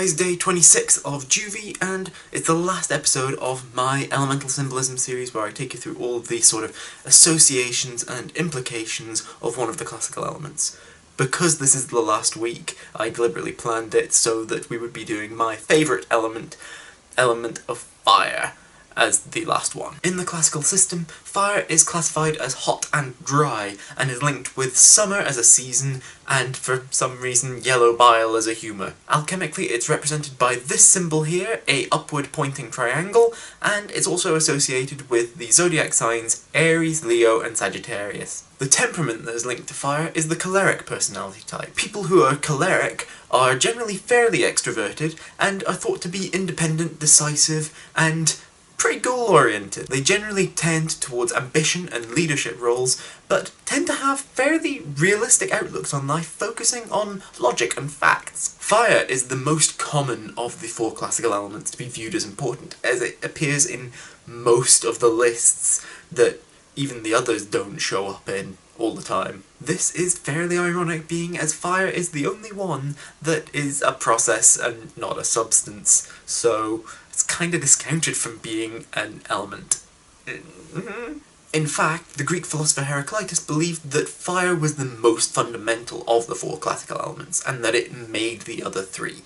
is day 26 of JuV, and it's the last episode of my Elemental Symbolism series where I take you through all the sort of associations and implications of one of the classical elements. Because this is the last week, I deliberately planned it so that we would be doing my favourite element of fire, as the last one. In the classical system, fire is classified as hot and dry, and is linked with summer as a season, and for some reason yellow bile as a humour. Alchemically, it's represented by this symbol here, a upward pointing triangle, and it's also associated with the zodiac signs Aries, Leo, and Sagittarius. The temperament that is linked to fire is the choleric personality type. People who are choleric are generally fairly extroverted, and are thought to be independent, decisive, and pretty goal-oriented. They generally tend towards ambition and leadership roles, but tend to have fairly realistic outlooks on life, focusing on logic and facts. Fire is the most common of the four classical elements to be viewed as important, as it appears in most of the lists that even the others don't show up in all the time. This is fairly ironic, being as fire is the only one that is a process and not a substance, so it's kind of discounted from being an element. In fact, the Greek philosopher Heraclitus believed that fire was the most fundamental of the four classical elements, and that it made the other three.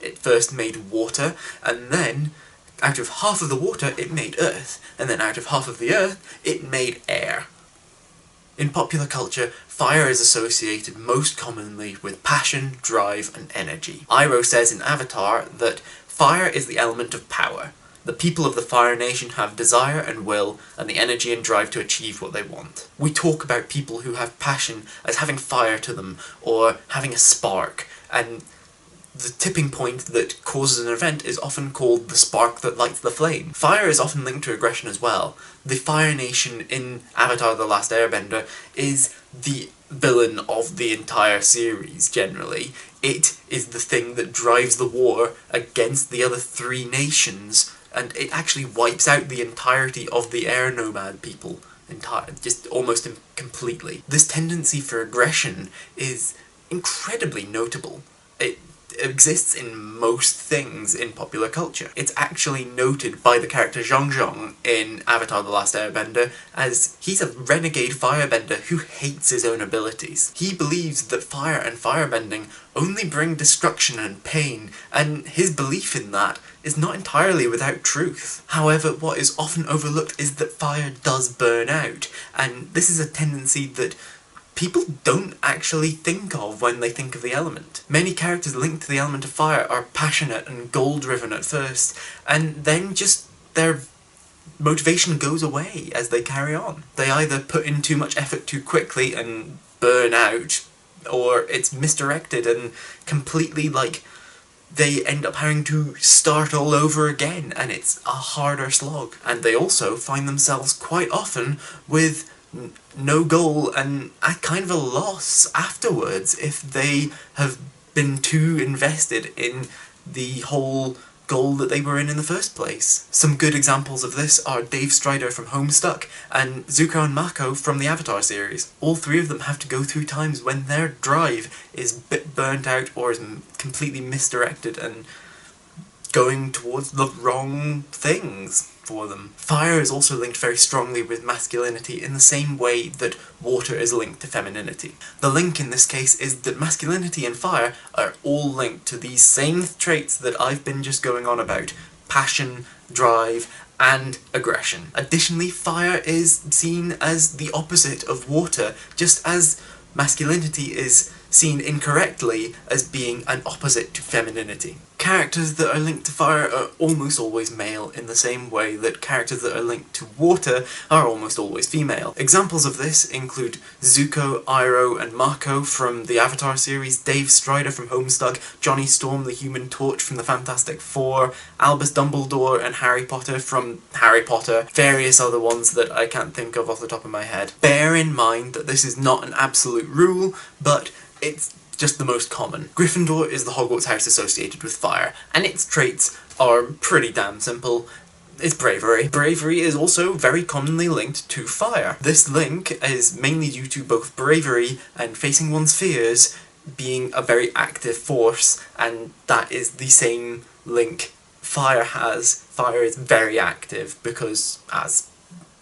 It first made water, and then, out of half of the water, it made earth, and then out of half of the earth, it made air. In popular culture, fire is associated most commonly with passion, drive, and energy. Iroh says in Avatar that fire is the element of power. The people of the Fire Nation have desire and will, and the energy and drive to achieve what they want. We talk about people who have passion as having fire to them, or having a spark, and the tipping point that causes an event is often called the spark that lights the flame. Fire is often linked to aggression as well. The Fire Nation in Avatar: The Last Airbender is the villain of the entire series, generally. It is the thing that drives the war against the other three nations, and it actually wipes out the entirety of the air nomad people. Just almost completely. This tendency for aggression is incredibly notable. It exists in most things in popular culture. It's actually noted by the character Zhong in Avatar: The Last Airbender, as he's a renegade firebender who hates his own abilities. He believes that fire and firebending only bring destruction and pain, and his belief in that is not entirely without truth. However, what is often overlooked is that fire does burn out, and this is a tendency that people don't actually think of when they think of the element. Many characters linked to the element of fire are passionate and goal-driven at first, and then just their motivation goes away as they carry on. They either put in too much effort too quickly and burn out, or it's misdirected and completely, they end up having to start all over again, and it's a harder slog. And they also find themselves quite often with no goal and at kind of a loss afterwards if they have been too invested in the whole goal that they were in the first place. Some good examples of this are Dave Strider from Homestuck and Zuko and Mako from the Avatar series. All three of them have to go through times when their drive is burnt out or is completely misdirected and going towards the wrong things for them. Fire is also linked very strongly with masculinity in the same way that water is linked to femininity. The link in this case is that masculinity and fire are all linked to these same traits that I've been just going on about: passion, drive, and aggression. Additionally, fire is seen as the opposite of water, just as masculinity is seen incorrectly as being an opposite to femininity. Characters that are linked to fire are almost always male, in the same way that characters that are linked to water are almost always female. Examples of this include Zuko, Iroh, and Mako from the Avatar series, Dave Strider from Homestuck, Johnny Storm the Human Torch from the Fantastic Four, Albus Dumbledore and Harry Potter from Harry Potter, various other ones that I can't think of off the top of my head. Bear in mind that this is not an absolute rule, but it's just the most common. Gryffindor is the Hogwarts house associated with fire, and its traits are pretty damn simple. It's bravery. Bravery is also very commonly linked to fire. This link is mainly due to both bravery and facing one's fears being a very active force, and that is the same link fire has. Fire is very active because, as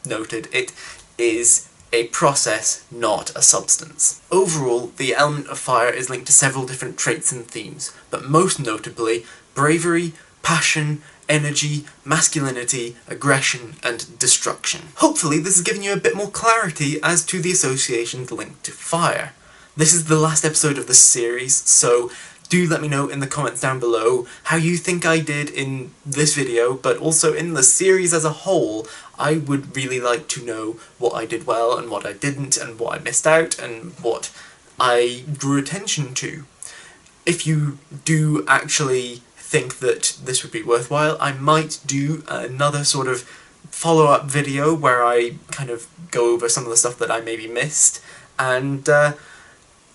noted, it is a process, not a substance. Overall, the element of fire is linked to several different traits and themes, but most notably bravery, passion, energy, masculinity, aggression, and destruction. Hopefully this has given you a bit more clarity as to the associations linked to fire. This is the last episode of this series, so do let me know in the comments down below how you think I did in this video, but also in the series as a whole. I would really like to know what I did well and what I didn't, and what I missed out, and what I drew attention to. If you do actually think that this would be worthwhile, I might do another sort of follow-up video where I kind of go over some of the stuff that I maybe missed, and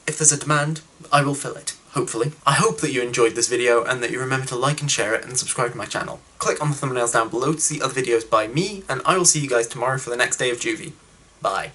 if there's a demand, I will fill it. Hopefully. I hope that you enjoyed this video and that you remember to like and share it and subscribe to my channel. Click on the thumbnails down below to see other videos by me, and I will see you guys tomorrow for the next day of JuV. Bye.